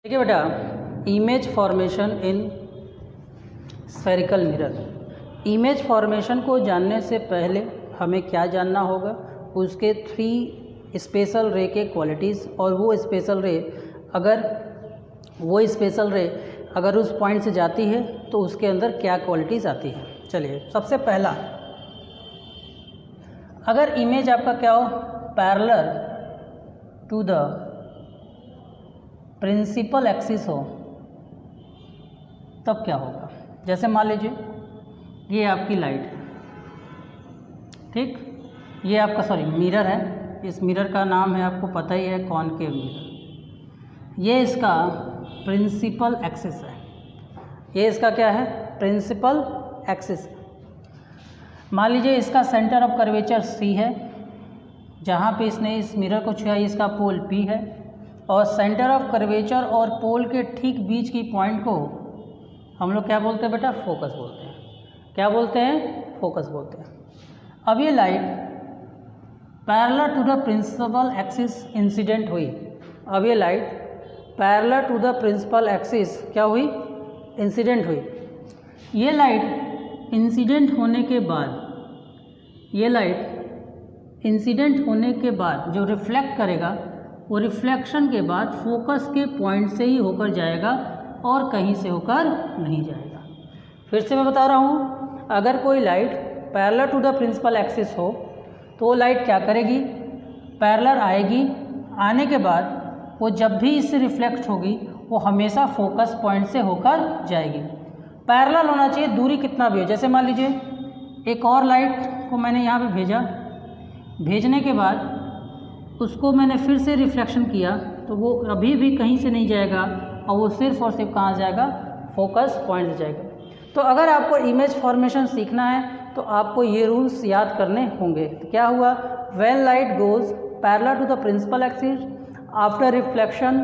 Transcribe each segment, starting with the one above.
देखिए बेटा, image formation in spherical mirror. Image formation को जानने से पहले हमें क्या जानना होगा, उसके 3 स्पेशल रे के क्वालिटीज़, और वो स्पेशल रे अगर उस पॉइंट से जाती है तो उसके अंदर क्या क्वालिटीज़ आती है। चलिए, सबसे पहला, अगर इमेज आपका क्या हो, parallel to the principal axis हो, तब क्या होगा। जैसे मान लीजिए ये आपकी लाइट है, ठीक, ये आपका मिरर है। इस मिरर का नाम है, आपको पता ही है, कॉनकेव मिरर। ये इसका प्रिंसिपल एक्सिस है। ये इसका क्या है, प्रिंसिपल एक्सिस। मान लीजिए इसका सेंटर ऑफ कर्वेचर सी है, जहाँ पे इसने इस मिरर को छुआ, इसका पोल पी है, और सेंटर ऑफ कर्वेचर और पोल के ठीक बीच की पॉइंट को हम लोग क्या बोलते हैं बेटा, फोकस बोलते हैं। क्या बोलते हैं, फोकस बोलते हैं। अब ये light parallel to the principal axis incident हुई। अब ये light parallel to the principal axis क्या हुई, इंसिडेंट हुई। ये लाइट इंसिडेंट होने के बाद, ये लाइट इंसिडेंट होने के बाद जो रिफ्लेक्ट करेगा, वो रिफ्लेक्शन के बाद फोकस के पॉइंट से ही होकर जाएगा और कहीं से होकर नहीं जाएगा। फिर से मैं बता रहा हूँ, अगर कोई light parallel to the principal axis हो तो वो लाइट क्या करेगी, पैरेलल आएगी, आने के बाद वो जब भी इससे रिफ्लेक्ट होगी वो हमेशा फोकस पॉइंट से होकर जाएगी। पैरेलल होना चाहिए, दूरी कितना भी हो। जैसे मान लीजिए एक और लाइट को मैंने यहाँ पे भेजा, भेजने के बाद उसको मैंने फिर से रिफ्लेक्शन किया, तो वो अभी भी कहीं से नहीं जाएगा और वो सिर्फ और सिर्फ कहाँ जाएगा, फोकस पॉइंट से जाएगा। तो अगर आपको इमेज फॉर्मेशन सीखना है तो आपको ये रूल्स याद करने होंगे। तो क्या हुआ, when light goes parallel to the principal axis after reflection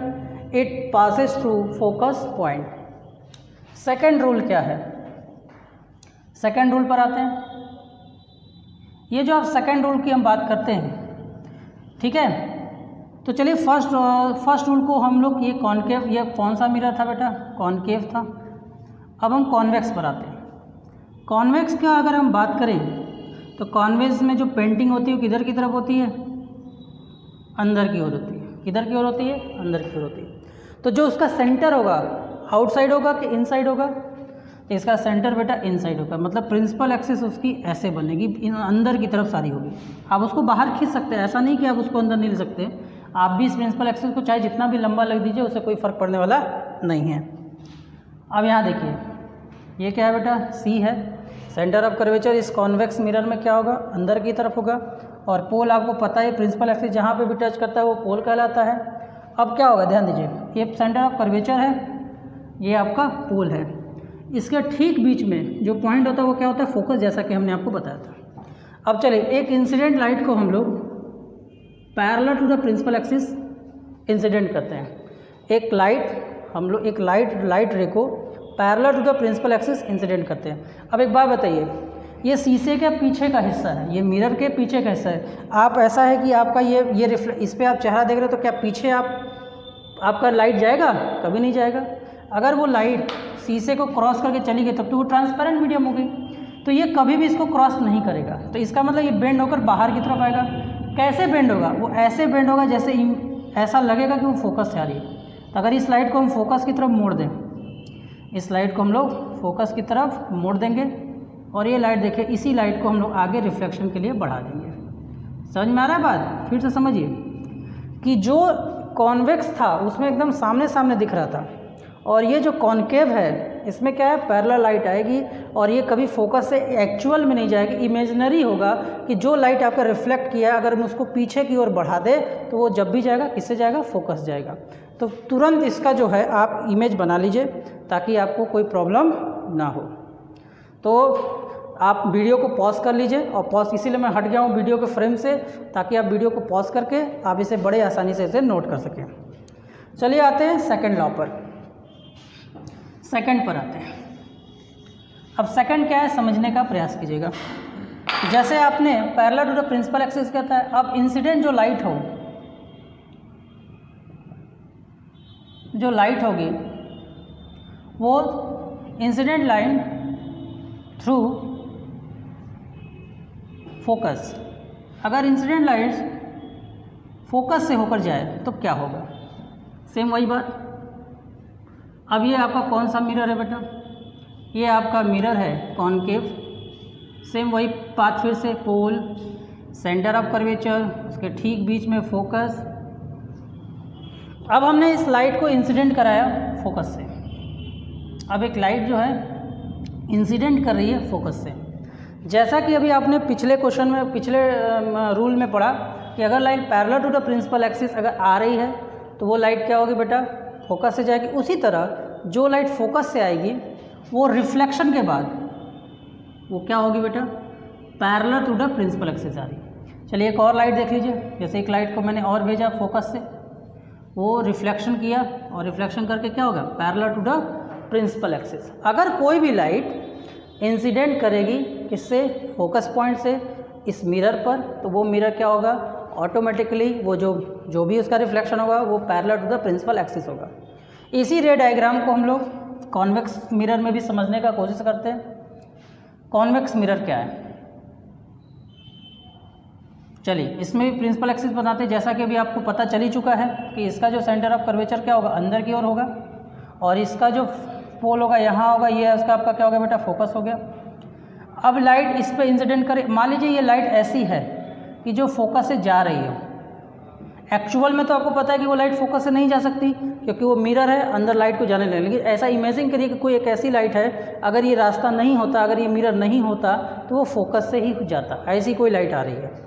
it passes through focus point. Second rule क्या है, सेकेंड रूल पर आते हैं। ये जो आप सेकेंड रूल की हम बात करते हैं, ठीक है, तो चलिए फर्स्ट रूल को हम लोग, ये कॉनकेव, ये कौन सा मिरर था बेटा, कॉनकेव था। अब हम कॉन्वेक्स पर आते हैं। कॉन्वेक्स का अगर हम बात करें तो कॉन्वेक्स में जो पेंटिंग होती है वो किधर की तरफ होती है, अंदर की ओर होती है। किधर की ओर होती है, अंदर की ओर होती है। तो जो उसका सेंटर होगा, आउटसाइड होगा कि इनसाइड होगा, इसका सेंटर बेटा इनसाइड होगा। मतलब प्रिंसिपल एक्सिस उसकी ऐसे बनेगी, अंदर की तरफ सारी होगी। आप उसको बाहर खींच सकते हैं, ऐसा नहीं कि आप उसको अंदर नहीं ले सकते। आप भी इस प्रिंसिपल एक्सिस को चाहे जितना भी लंबा लग दीजिए, उससे कोई फ़र्क पड़ने वाला नहीं है। अब यहाँ देखिए, ये क्या है बेटा, सी है। सेंटर ऑफ कर्वेचर इस कॉन्वेक्स मिरर में क्या होगा, अंदर की तरफ होगा। और पोल आपको पता है, प्रिंसिपल एक्सिस जहाँ पे भी टच करता है वो पोल कहलाता है। अब क्या होगा, ध्यान दीजिए, ये सेंटर ऑफ कर्वेचर है, ये आपका पोल है। इसके ठीक बीच में जो पॉइंट होता है वो क्या होता है, फोकस, जैसा कि हमने आपको बताया था। अब चलिए, एक इंसिडेंट लाइट को हम लोग parallel to the principal axis incident करते हैं। एक लाइट हम लोग, एक लाइट रे को parallel to the principal axis incident करते हैं। अब एक बात बताइए, ये शीशे के पीछे का हिस्सा है, ये मिरर के पीछे का हिस्सा है। आप ऐसा है कि आपका ये इस पर आप चेहरा देख रहे हो, तो क्या पीछे आपका लाइट जाएगा, कभी नहीं जाएगा। अगर वो लाइट शीशे को क्रॉस करके चली गई तब तो वो ट्रांसपेरेंट मीडियम हो गई, तो ये कभी भी इसको क्रॉस नहीं करेगा। तो इसका मतलब ये बेंड होकर बाहर की तरफ आएगा। कैसे बेंड होगा, वो ऐसे बेंड होगा जैसे ऐसा लगेगा कि वो फोकस से आ रही है। तो अगर इस लाइट को हम फोकस की तरफ मोड़ दें, इस लाइट को हम लोग फोकस की तरफ मोड़ देंगे, और ये लाइट देखिए, इसी लाइट को हम लोग आगे रिफ्लेक्शन के लिए बढ़ा देंगे। समझ में आ रहा है बात, फिर से समझिए कि जो कॉन्वेक्स था उसमें एकदम सामने सामने दिख रहा था, और ये जो कॉनकेव है इसमें क्या है, पैरेलल लाइट आएगी, और ये कभी फोकस से एक्चुअल में नहीं जाएगी, इमेजिनरी होगा कि जो लाइट आपका रिफ्लेक्ट किया अगर हम उसको पीछे की ओर बढ़ा दे तो वो जब भी जाएगा, किससे जाएगा, फोकस जाएगा। तो तुरंत इसका जो है आप इमेज बना लीजिए ताकि आपको कोई प्रॉब्लम ना हो। तो आप वीडियो को पॉज कर लीजिए, और पॉज इसीलिए मैं हट गया हूँ वीडियो के फ्रेम से, ताकि आप वीडियो को पॉज करके आप इसे बड़े आसानी से इसे नोट कर सकें। चलिए आते हैं सेकंड लॉ पर, सेकंड पर आते हैं। अब सेकंड क्या है, समझने का प्रयास कीजिएगा। जैसे आपने parallel to the principal axis कहता है, अब इंसिडेंट जो लाइट हो, तो जो लाइट होगी वो इंसिडेंट लाइन थ्रू फोकस, अगर इंसिडेंट लाइट फोकस से होकर जाए तो क्या होगा, सेम वही बात। अब ये आपका कौन सा मिरर है बेटा, ये आपका मिरर है कॉनकेव, सेम वही बात फिर से, पोल, सेंटर ऑफ कर्वेचर, उसके ठीक बीच में फोकस। अब हमने इस लाइट को इंसिडेंट कराया फोकस से, अब एक लाइट जो है इंसिडेंट कर रही है फोकस से। जैसा कि अभी आपने पिछले क्वेश्चन में, पिछले रूल में पढ़ा कि अगर light parallel to the principal axis अगर आ रही है तो वो लाइट क्या होगी बेटा, फोकस से जाएगी। उसी तरह जो लाइट फोकस से आएगी वो रिफ्लेक्शन के बाद वो क्या होगी बेटा, parallel to the principal axis आ रही है। चलिए एक और लाइट देख लीजिए, जैसे एक लाइट को मैंने और भेजा फोकस से, वो रिफ्लेक्शन किया और रिफ्लेक्शन करके क्या होगा, parallel to the principal axis. अगर कोई भी लाइट इंसिडेंट करेगी किससे, फोकस पॉइंट से इस मिरर पर, तो वो मिरर क्या होगा, ऑटोमेटिकली वो जो भी उसका रिफ्लेक्शन होगा वो parallel to the principal axis होगा। इसी रे डायग्राम को हम लोग कॉन्वेक्स मिरर में भी समझने का कोशिश करते हैं। कॉन्वेक्स मिरर क्या है, चलिए इसमें भी प्रिंसिपल एक्सिस बनाते हैं। जैसा कि अभी आपको पता चल ही चुका है कि इसका जो सेंटर ऑफ कर्वेचर क्या होगा, अंदर की ओर होगा, और इसका जो पोल होगा यहाँ होगा, ये उसका आपका क्या होगा बेटा, फोकस हो गया। अब लाइट इस पर इंसिडेंट करे, मान लीजिए ये लाइट ऐसी है कि जो फोकस से जा रही है। एक्चुअल में तो आपको पता है कि वो लाइट फोकस से नहीं जा सकती क्योंकि वो मिरर है, अंदर लाइट को जाने लगे। लेकिन ऐसा इमेजिन करिए कि कोई एक ऐसी लाइट है, अगर ये रास्ता नहीं होता, अगर ये मिरर नहीं होता तो वो फोकस से ही जाता। ऐसी कोई लाइट आ रही है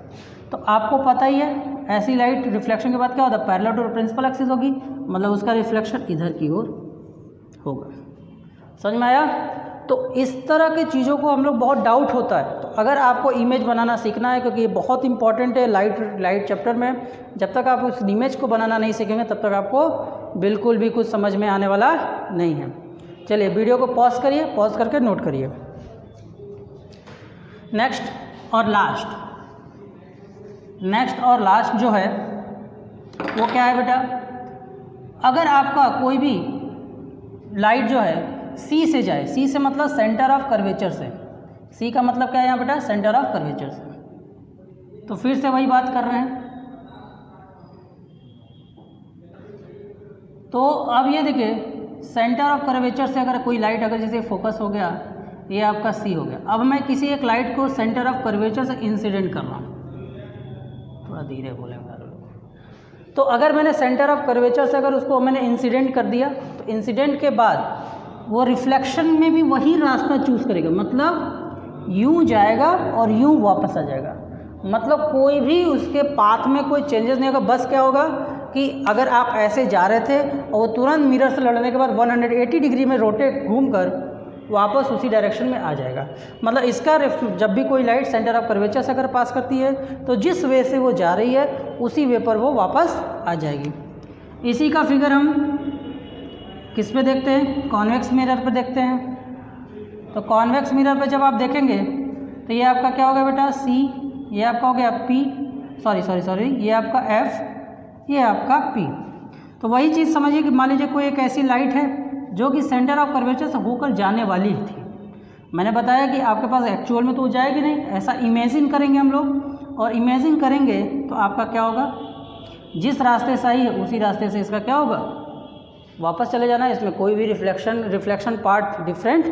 तो आपको पता ही है ऐसी लाइट रिफ्लेक्शन के बाद क्या होता है, पैरेलल टू प्रिंसिपल एक्सिस होगी, मतलब उसका रिफ्लेक्शन इधर की ओर होगा। समझ में आया? तो इस तरह की चीज़ों को हम लोग बहुत डाउट होता है। तो अगर आपको इमेज बनाना सीखना है, क्योंकि ये बहुत इंपॉर्टेंट है लाइट चैप्टर में, जब तक आप उस इमेज को बनाना नहीं सीखेंगे तब तक आपको बिल्कुल भी कुछ समझ में आने वाला नहीं है। चलिए वीडियो को पॉज करिए, पॉज करके नोट करिए। नेक्स्ट और लास्ट जो है वो क्या है बेटा, अगर आपका कोई भी लाइट जो है सी से जाए, सी से मतलब सेंटर ऑफ कर्वेचर से, सी का मतलब क्या है यहाँ बेटा, सेंटर ऑफ कर्वेचर से। तो फिर से वही बात कर रहे हैं। तो अब ये देखिए सेंटर ऑफ कर्वेचर से अगर कोई लाइट अगर जैसे फोकस हो गया, ये आपका सी हो गया। अब मैं किसी एक लाइट को सेंटर ऑफ कर्वेचर से इंसिडेंट कर रहा हूँ, थोड़ा धीरे बोलेंगे लोग। तो अगर मैंने सेंटर ऑफ कर्वेचर से अगर उसको मैंने इंसिडेंट कर दिया, तो इंसिडेंट के बाद वो रिफ्लेक्शन में भी वही रास्ता चूज़ करेगा, मतलब यूं जाएगा और यूं वापस आ जाएगा। मतलब कोई भी उसके पाथ में कोई चेंजेस नहीं होगा। बस क्या होगा कि अगर आप ऐसे जा रहे थे और वो तुरंत मिरर से लड़ने के बाद 180 डिग्री में रोटेट घूमकर वापस उसी डायरेक्शन में आ जाएगा। मतलब इसका जब भी कोई लाइट सेंटर ऑफ कर्वेचर से अगर पास करती है तो जिस वे से वो जा रही है उसी वे पर वो वापस आ जाएगी। इसी का फिगर हम किस पे देखते हैं, कॉन्वेक्स मिरर पे देखते हैं। तो कॉन्वेक्स मिरर पे जब आप देखेंगे तो ये आपका क्या होगा बेटा, सी, ये आपका हो गया पी, सॉरी ये आपका एफ, ये आपका पी। तो वही चीज़ समझिए कि मान लीजिए कोई एक ऐसी लाइट है जो कि सेंटर ऑफ कर्वेचर से होकर जाने वाली थी। मैंने बताया कि आपके पास एक्चुअल में तो वो जाएगी नहीं, ऐसा इमेजिन करेंगे हम लोग, और इमेजिन करेंगे तो आपका क्या होगा, जिस रास्ते से आई है उसी रास्ते से इसका क्या होगा, वापस चले जाना है। इसमें कोई भी रिफ्लेक्शन पार्ट डिफरेंट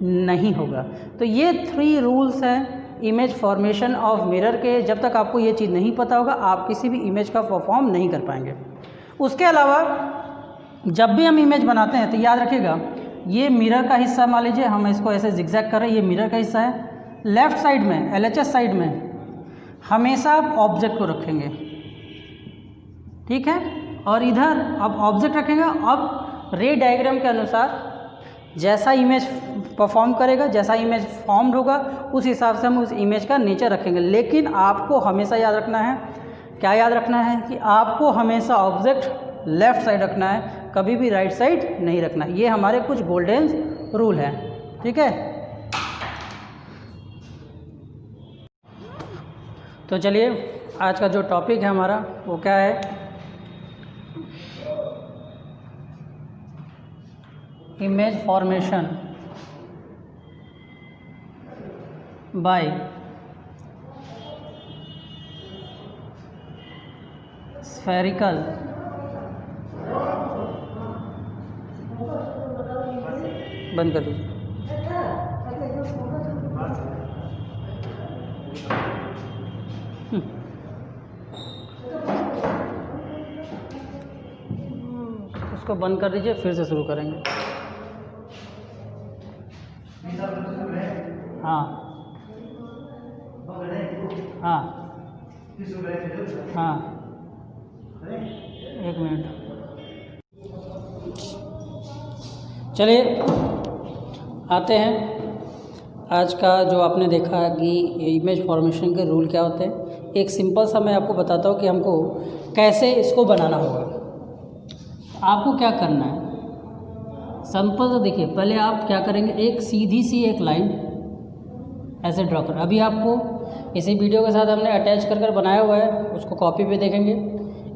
नहीं होगा। तो ये 3 रूल्स हैं इमेज फॉर्मेशन ऑफ मिरर के। जब तक आपको ये चीज़ नहीं पता होगा आप किसी भी इमेज का परफॉर्म नहीं कर पाएंगे। उसके अलावा जब भी हम इमेज बनाते हैं तो याद रखिएगा, ये मिरर का हिस्सा, मान लीजिए हम इसको ऐसे जिगजैग कर रहे हैं, ये मिरर का हिस्सा है। लेफ़्ट साइड में LHS साइड में हमेशा आप ऑब्जेक्ट को रखेंगे, ठीक है, और इधर अब ऑब्जेक्ट रखेंगे। अब रे डायग्राम के अनुसार जैसा इमेज परफॉर्म करेगा, जैसा इमेज फॉर्म्ड होगा उस हिसाब से हम उस इमेज का नेचर रखेंगे। लेकिन आपको हमेशा याद रखना है, क्या याद रखना है कि आपको हमेशा ऑब्जेक्ट लेफ़्ट साइड रखना है, कभी भी राइट साइड नहीं रखना। ये हमारे कुछ गोल्डन रूल हैं, ठीक है। तो चलिए आज का जो टॉपिक है हमारा वो क्या है, image formation by spherical बंद कर दीजिए। उसको बंद कर दीजिए, फिर से शुरू करेंगे। हाँ हाँ हाँ, एक मिनट। चलिए आते हैं। आज का जो आपने देखा कि इमेज फॉर्मेशन के रूल क्या होते हैं, एक सिंपल सा मैं आपको बताता हूँ कि हमको कैसे इसको बनाना होगा। आपको क्या करना है, सिंपल तो देखिए, पहले आप क्या करेंगे, एक सीधी सी एक लाइन ऐसे ड्रॉ कर। अभी आपको इसी वीडियो के साथ हमने अटैच कर बनाया हुआ है, उसको कॉपी पे देखेंगे।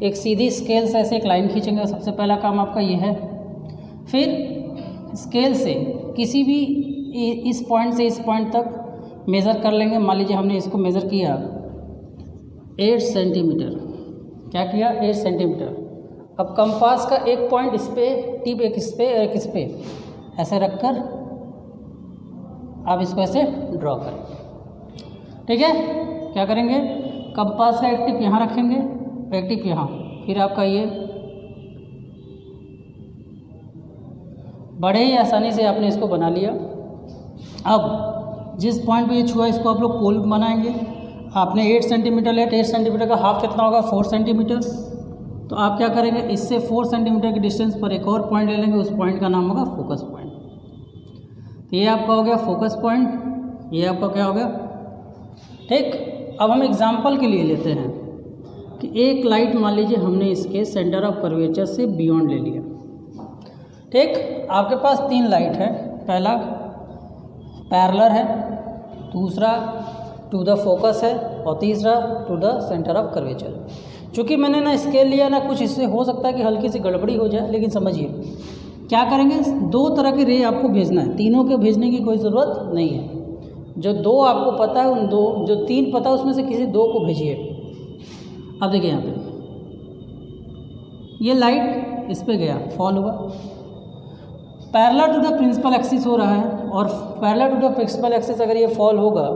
एक सीधी स्केल से ऐसे एक लाइन खींचेंगे। सबसे पहला काम आपका ये है। फिर स्केल से किसी भी इस पॉइंट से इस पॉइंट तक मेज़र कर लेंगे। मान लीजिए हमने इसको मेज़र किया 8 सेंटीमीटर। क्या किया, 8 सेंटीमीटर। अब कंपास का एक पॉइंट इस पे, टिप एक इस पे और एक इस पे ऐसे रखकर आप इसको ऐसे ड्रॉ करें। ठीक है, क्या करेंगे, कंपास का एक टिप यहाँ रखेंगे, एक टिप यहाँ। फिर आपका ये बड़े ही आसानी से आपने इसको बना लिया। अब जिस पॉइंट पे ये छुआ, इसको आप लोग पोल बनाएंगे। आपने 8 सेंटीमीटर लिया, 8 सेंटीमीटर का हाफ कितना होगा, 4 सेंटीमीटर। तो आप क्या करेंगे, इससे 4 सेंटीमीटर की डिस्टेंस पर एक और पॉइंट ले लेंगे। उस पॉइंट का नाम होगा फोकस पॉइंट। तो ये आपका हो गया फोकस पॉइंट, ये आपका क्या हो गया। ठीक, अब हम एग्जांपल के लिए लेते हैं कि एक लाइट मान लीजिए हमने इसके सेंटर ऑफ कर्वेचर से बियॉन्ड ले लिया। ठीक, आपके पास 3 लाइट है। पहला पैरेलल है, दूसरा टू द फोकस है और तीसरा to the centre of curvature. चूँकि मैंने ना स्केल लिया ना कुछ, इससे हो सकता है कि हल्की सी गड़बड़ी हो जाए, लेकिन समझिए क्या करेंगे, 2 तरह के रे आपको भेजना है। तीनों के भेजने की कोई ज़रूरत नहीं है। जो 2 आपको पता है उन 2, जो 3 पता है उसमें से किसी 2 को भेजिए। अब देखिए यहाँ पे ये लाइट इस पे गया, फॉल हुआ, parallel to the principal axis हो रहा है। और parallel to the principal axis अगर ये फॉल होगा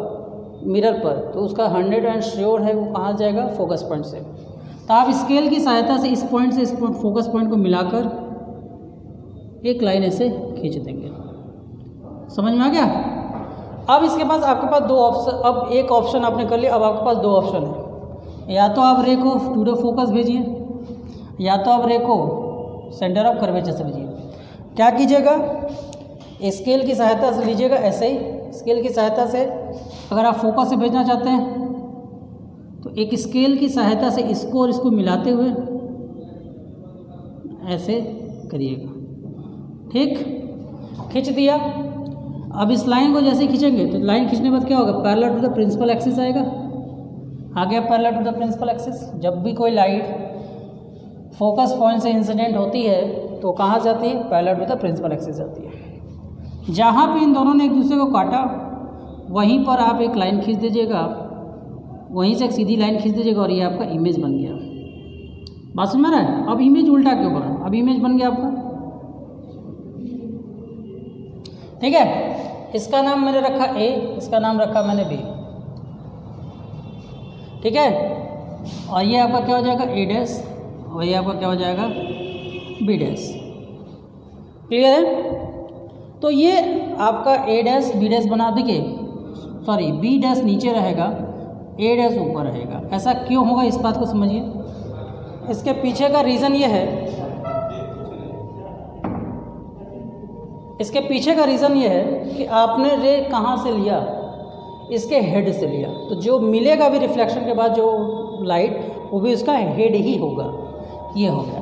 मिरर पर, तो उसका 100% श्योर है वो कहाँ जाएगा, फोकस पॉइंट से। तो आप स्केल की सहायता से इस पॉइंट से इस फोकस पॉइंट को मिलाकर एक लाइन ऐसे खींच देंगे। समझ में आ गया। अब इसके पास आपके पास 2 ऑप्शन, अब एक ऑप्शन आपने कर लिया, अब आपके पास 2 ऑप्शन है। या तो आप रे को टू द फोकस भेजिए, या तो आप रे को सेंटर ऑफ कर्वेचर से भेजिए। क्या कीजिएगा, स्केल की सहायता से लीजिएगा, ऐसे ही स्केल की सहायता से। अगर आप फोकस से भेजना चाहते हैं तो एक स्केल की सहायता से इसको और इसको मिलाते हुए ऐसे करिएगा। ठीक, खींच दिया। अब इस लाइन को जैसे खींचेंगे तो लाइन खींचने के बाद क्या होगा, parallel to the principal axis आएगा। आ गया parallel to the principal axis. जब भी कोई लाइट फोकस पॉइंट से इंसिडेंट होती है तो कहाँ जाती है, parallel to the principal axis जाती है। जहाँ पे इन दोनों ने एक दूसरे को काटा वहीं पर आप एक लाइन खींच दीजिएगा, वहीं से एक सीधी लाइन खींच दीजिएगा और ये आपका इमेज बन गया। बात समझ में आ रहा है। अब इमेज उल्टा क्यों बना, अब इमेज बन गया आपका। ठीक है, इसका नाम मैंने रखा ए, इसका नाम रखा मैंने बी। ठीक है, और ये आपका क्या हो जाएगा, ए डैश, और ये आपका क्या हो जाएगा, बी डैश। क्लियर है। तो ये आपका ए डैश बी डैश बना, देखिए सॉरी बी डैश नीचे रहेगा, ए डैश ऊपर रहेगा। ऐसा क्यों होगा, इस बात को समझिए। इसके पीछे का रीज़न ये है, इसके पीछे का रीज़न ये है कि आपने रे कहाँ से लिया, इसके हेड से लिया। तो जो मिलेगा भी रिफ्लेक्शन के बाद जो लाइट, वो भी उसका हेड ही होगा। ये हो गया।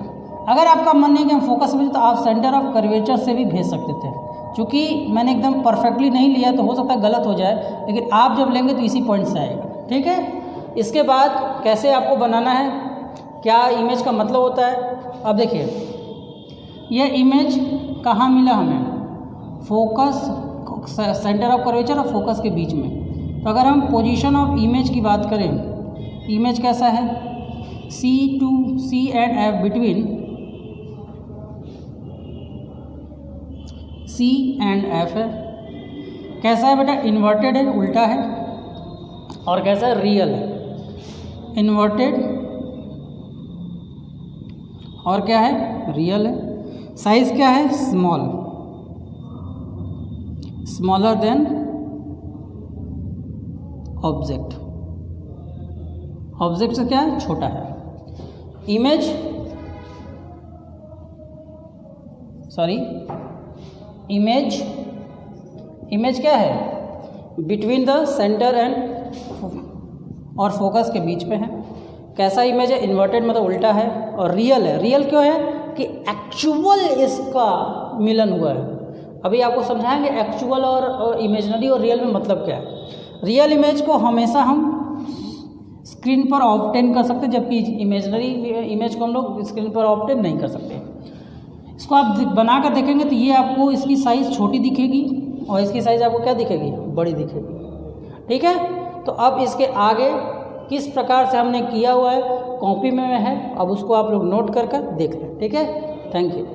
अगर आपका मन नहीं कि हम फोकस से भेजें तो आप सेंटर ऑफ कर्वेचर से भी भेज सकते थे। क्योंकि मैंने एकदम परफेक्टली नहीं लिया तो हो सकता है गलत हो जाए, लेकिन आप जब लेंगे तो इसी पॉइंट से आएगा। ठीक है, इसके बाद कैसे आपको बनाना है, क्या इमेज का मतलब होता है। अब देखिए, यह इमेज कहाँ मिला हमें, फोकस, सेंटर ऑफ कर्वेचर और फोकस के बीच में। तो अगर हम पोजीशन ऑफ इमेज की बात करें, इमेज कैसा है, C to C and F between C and F है। कैसा है बेटा, इन्वर्टेड है, उल्टा है, और कैसा है, रियल है। इन्वर्टेड और क्या है, रियल है। साइज क्या है, small, smaller than object, object से क्या है, छोटा है। इमेज, सॉरी इमेज, इमेज क्या है, बिटवीन द सेंटर एंड और फोकस के बीच में है। कैसा इमेज है, इन्वर्टेड मतलब उल्टा है, और रियल है। रियल क्यों है कि एक्चुअल इसका मिलन हुआ है। अभी आपको समझाएंगे एक्चुअल और इमेजनरी और रियल में मतलब क्या है। रियल इमेज को हमेशा हम स्क्रीन पर ऑब्टेन कर सकते हैं, जबकि इमेजनरी इमेज को हम लोग स्क्रीन पर ऑब्टेन नहीं कर सकते। इसको आप बना कर देखेंगे तो ये आपको इसकी साइज़ छोटी दिखेगी और इसकी साइज़ आपको क्या दिखेगी, बड़ी दिखेगी। ठीक है, तो अब इसके आगे किस प्रकार से हमने किया हुआ है कॉपी में है, अब उसको आप लोग नोट कर देख लें। ठीक है, थैंक यू।